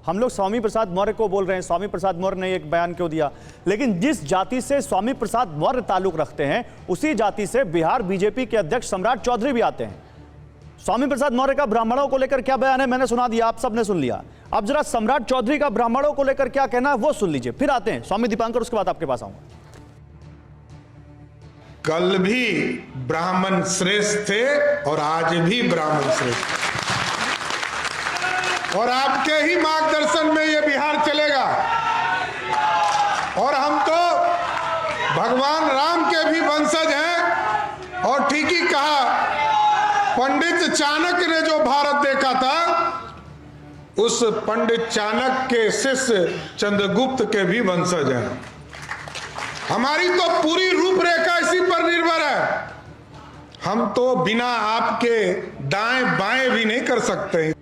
हम लोग स्वामी प्रसाद मौर्य को बोल रहे हैं, स्वामी प्रसाद मौर्य ने एक बयान क्यों दिया, लेकिन जिस जाति से स्वामी प्रसाद मौर्य ताल्लुक रखते हैं उसी जाति से बिहार बीजेपी के अध्यक्ष सम्राट चौधरी भी आते हैं। स्वामी प्रसाद मौर्य का ब्राह्मणों को लेकर क्या बयान है मैंने सुना दिया, आप सबने सुन लिया। अब जरा सम्राट चौधरी का ब्राह्मणों को लेकर क्या कहना है वो सुन लीजिए, फिर आते हैं स्वामी दीपांकर, उसके बाद आपके पास आऊंगा। कल भी ब्राह्मण श्रेष्ठ थे और आज भी ब्राह्मण श्रेष्ठ, और आपके ही मार्गदर्शन में ये बिहार चलेगा। और हम तो भगवान राम के भी वंशज हैं। और ठीक ही कहा, पंडित चाणक्य ने जो भारत देखा था, उस पंडित चाणक्य के शिष्य चंद्रगुप्त के भी वंशज हैं। हमारी तो पूरी रूपरेखा इसी पर निर्भर है। हम तो बिना आपके दाएं बाएं भी नहीं कर सकते।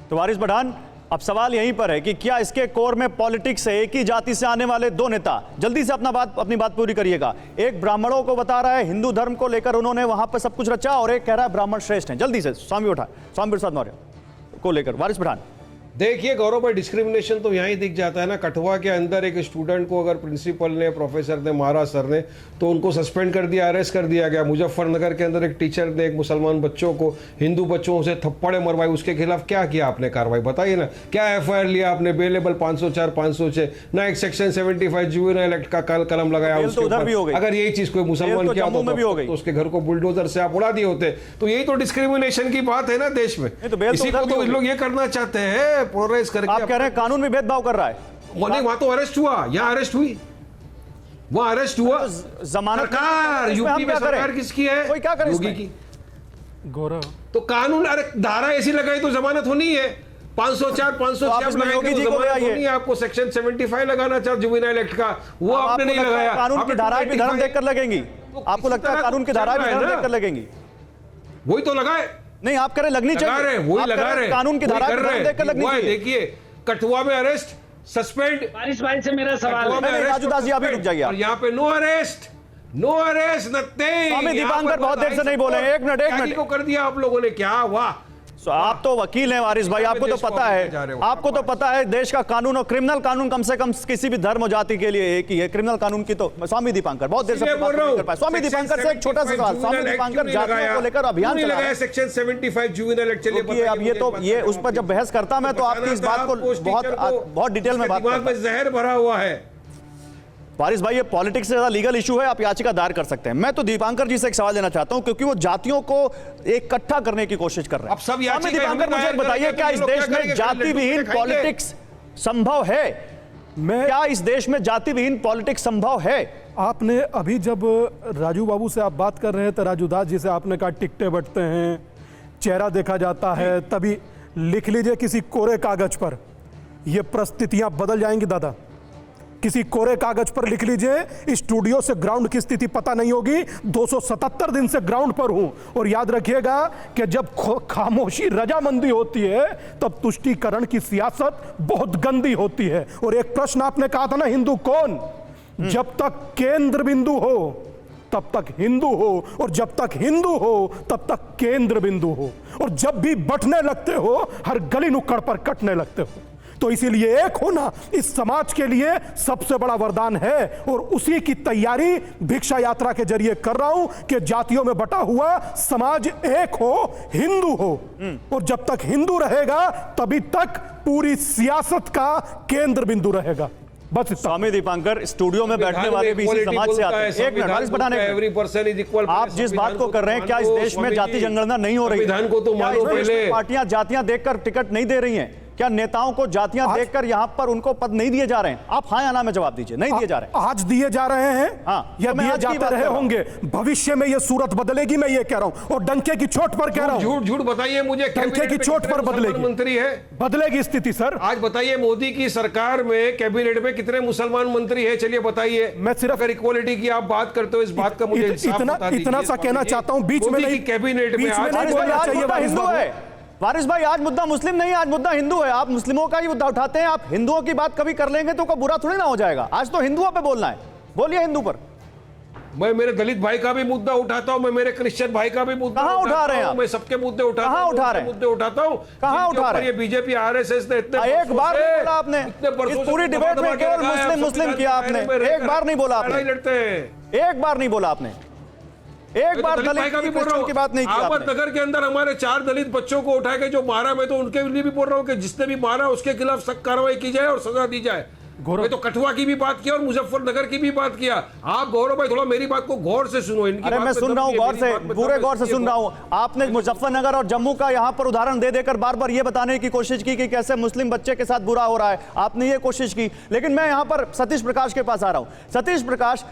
तो वारिस पठान, अब सवाल यहीं पर है कि क्या इसके कोर में पॉलिटिक्स है? एक ही जाति से आने वाले दो नेता, जल्दी से अपनी बात पूरी करिएगा। एक ब्राह्मणों को बता रहा है हिंदू धर्म को लेकर उन्होंने वहां पर सब कुछ रचा, और एक कह रहा है ब्राह्मण श्रेष्ठ हैं। जल्दी से स्वामी प्रसाद मौर्य को लेकर वारिस पठान। देखिए गौरव भाई, डिस्क्रिमिनेशन तो यहाँ ही दिख जाता है ना। कठुआ के अंदर एक स्टूडेंट को अगर प्रिंसिपल ने, प्रोफेसर ने मारा, सर ने, तो उनको सस्पेंड कर दिया, अरेस्ट कर दिया गया। मुजफ्फरनगर के अंदर एक टीचर ने एक मुसलमान बच्चों को, हिंदू बच्चों से थप्पड़े मरवाई, उसके खिलाफ क्या किया आपने कार्रवाई? बताइए ना, क्या एफआईआर लिया आपने? बेलेबल 504, 506 ना, एक सेक्शन 75 जुवेनाइल एक्ट का कलम लगाया उसके ऊपर। अगर यही चीज कोई मुसलमान किया तो उसके घर को बुलडोजर से आप उड़ा दिए होते। तो यही तो डिस्क्रिमिनेशन की बात है ना देश में। इसी को तो लोग ये करना चाहते हैं, पोलराइज करके। आप कह रहे हैं कानून में भेदभाव कर रहा है। वहां तो अरेस्ट हुआ, यहाँ अरेस्ट हुई, वहां अरेस्ट हुआ। जमानत सरकार, यूपी में सरकार किसकी है? कोई क्या करे? योगी की। गौरव, तो कानून, अरे धारा ऐसी लगाई तो जमानत होनी है। 504, 506 लगाई, आपको सेक्शन 75 लगाना चाहिए जुवेनाइल एक्ट का, वो आपने नहीं लगाया। कानून की धाराएं भी धर्म देखकर लगेंगी। आपको लगता है कानून की धाराएं भी धर्म देखकर लगेंगी? वही तो लगाए नहीं, आप कह रहे लगनी चाहिए, वही लगा रहे, कानून की धारा देखकर लगनी चाहिए। देखिए कठुआ में अरेस्ट, सस्पेंड। वारिस भाई से मेरा सवाल है। राजू दास जी अभी रुक जाइए। और यहाँ पे नो अरेस्ट, नथिंग। स्वामी दीपांकर बहुत देर से नहीं बोले। एक मिनट को कर दिया आप लोगों ने, क्या वाह। आप तो वकील हैं वारिस भाई, आपको तो पता है, आपको तो पता है देश का कानून और क्रिमिनल कानून कम से कम किसी भी धर्म और जाति के लिए एक ही है। क्रिमिनल कानून की तो स्वामी दीपांकर बहुत देर से बोल रहा हूं। स्वामी दीपांकर से एक छोटा सा सवाल, स्वामी दीपांकर जातियों को लेकर अभियान चला रहे हैं, सेक्शन 75 जुवेनाइल एक्ट। चलिए अब ये उस पर जब बहस करता मैं तो आपकी इस बात को बहुत डिटेल में बात करता हूं। जहर भरा हुआ है वारिस भाई, ये पॉलिटिक्स से ज्यादा लीगल इशू है, आप याचिका दायर कर सकते हैं। मैं तो दीपांकर जी से एक सवाल लेना चाहता हूं, क्योंकि वो जातियों को इकट्ठा करने की कोशिश कर रहे हैं। अब सब दीपांकर, मुझे बताइए, क्या इस देश में जाति विहीन पॉलिटिक्स संभव है? क्या इस देश में जाति विहीन पॉलिटिक्स संभव है? आपने अभी जब राजू बाबू से आप बात कर रहे हैं तो राजू दास जी से आपने कहा टिकटे बंटते हैं, चेहरा देखा जाता है, तभी लिख लीजिए किसी कोरे कागज पर, ये परिस्थितियां बदल जाएंगी दादा। किसी कोरे कागज पर लिख लीजिए, स्टूडियो से ग्राउंड की स्थिति पता नहीं होगी। 277 दिन से ग्राउंड पर हूं, और याद रखिएगा कि जब खामोशी रजामंदी होती है तब तुष्टीकरण की सियासत बहुत गंदी होती है। और एक प्रश्न आपने कहा था ना, हिंदू कौन? जब तक केंद्र बिंदु हो तब तक हिंदू हो, और जब तक हिंदू हो तब तक केंद्र बिंदु हो, और जब भी बंटने लगते हो हर गली नुक्कड़ पर कटने लगते हो। तो इसीलिए एक होना इस समाज के लिए सबसे बड़ा वरदान है, और उसी की तैयारी भिक्षा यात्रा के जरिए कर रहा हूं कि जातियों में बटा हुआ समाज एक हो, हिंदू हो, और जब तक हिंदू रहेगा तभी तक पूरी सियासत का केंद्र बिंदु रहेगा। बस स्वामी दीपांकर, स्टूडियो में बैठने वाले भी इसी समाज से आते हैं। एक मिनट वारिस पठान, आप जिस बात को कर रहे हैं, क्या इस देश में जाति जनगणना नहीं हो रही? विधान को तो मानो पहले। पार्टियां जातियां देखकर टिकट नहीं दे रही हैं? क्या नेताओं को जातियां देखकर यहां पर उनको पद नहीं दिए जा रहे हैं? आप हाँ या ना में जवाब दीजिए। नहीं दिए जा रहे हैं? आज दिए जा रहे हैं, हाँ, या दिए जाते रहे होंगे। भविष्य में ये सूरत बदलेगी, मैं ये कह रहा हूं, और डंके की चोट पर कह रहा हूं। झूठ बताइए मुझे, डंके की चोट पर बदलेगी, मंत्री है, बदलेगी स्थिति। सर आज बताइए, मोदी की सरकार में कैबिनेट में कितने मुसलमान मंत्री है? चलिए बताइए। मैं सिर्फ अगर इक्वालिटी की आप बात करते हो, इस बात का मुझे इतना सा कहना चाहता हूं, बीच में नहीं, कैबिनेट में हिंदू है। वारिस भाई, आज मुद्दा मुस्लिम नहीं, आज मुद्दा हिंदू है। आप मुस्लिमों का ही मुद्दा उठाते हैं, आप हिंदुओं की बात कभी कर लेंगे तो कोई बुरा थोड़ी ना हो जाएगा। आज तो हिंदुओं पे बोलना है, बोलिए हिंदू पर। मैं मेरे दलित भाई का भी मुद्दा उठाता हूँ, मैं मेरे क्रिश्चियन भाई का भी मुद्दा कहाँ उठा उठाता रहे हैं हूँ, आप? मैं सबके मुद्दे उठाता कहाँ हूँ, उठा उनके रहे हैं? मुद्दे उठाता हूँ। कहाँ जिनके उठा ऊपर रहे हैं? ये बीजेपी आरएसएस ने इतने एक बार नहीं बोला आपने, इस पूरी डिबेट में केवल मुस्लिम मुस्लिम किया आपने, एक बार नहीं बोला आपने, लड़ते हैं। एक बार नहीं बोला आपने, एक बार दलित भाई का भी बोल रहा हूँ की बात नहीं की आपने। अहमदनगर के अंदर हमारे 4 दलित बच्चों को उठा के जो मारा, मैं तो उनके लिए भी बोल रहा हूँ कि जिसने भी मारा उसके खिलाफ सख्त कार्रवाई की जाए और सजा दी जाए। मैं तो कठुआ की भी बात किया और मुजफ्फरनगर की भी बात किया। आप गौरव भाई थोड़ा मेरी बात को गौर से सुनो। इनकी अरे बात मैं पे सुन रहा हूँ दम गौर है, से, मेरी बात पे पूरे दम गौर से है, सुन रहा हूँ। आपने मुजफ्फरनगर और जम्मू का यहाँ पर उदाहरण दे देकर बार बार ये बताने की कोशिश की कि कैसे मुस्लिम बच्चे के साथ बुरा हो रहा है, आपने ये कोशिश की। लेकिन मैं यहाँ पर सतीश प्रकाश के पास आ रहा हूँ। सतीश प्रकाश,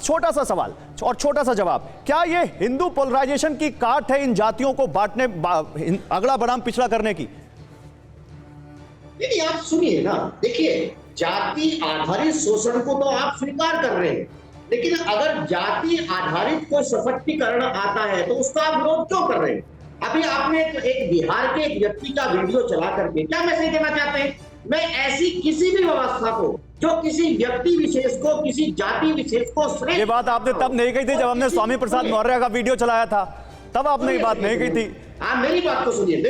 छोटा सा सवाल और छोटा सा जवाब, क्या ये हिंदू पोलराइजेशन की काट है इन जातियों को बांटने, अगड़ा बनाम पिछड़ा करने की? नहीं, आप सुनिए ना, देखिए जाति आधारित शोषण को तो आप स्वीकार कर रहे हैं, लेकिन अगर जाति आधारित कोई सशक्तिकरण आता है तो उसका आप विरोध क्यों कर रहे हैं? अभी आपने एक बिहार के एक व्यक्ति का वीडियो चला करके क्या मैसेज देना चाहते हैं? मैं ऐसी किसी भी व्यवस्था को जो किसी व्यक्ति विशेष को, किसी जाति विशेष को श्रेष्ठ, ये बात आपने तब नहीं कही थी जब हमने स्वामी प्रसाद मौर्य का वीडियो चलाया था, तब आपने ये बात नहीं कही थी। आप मेरी बात को सुनिए।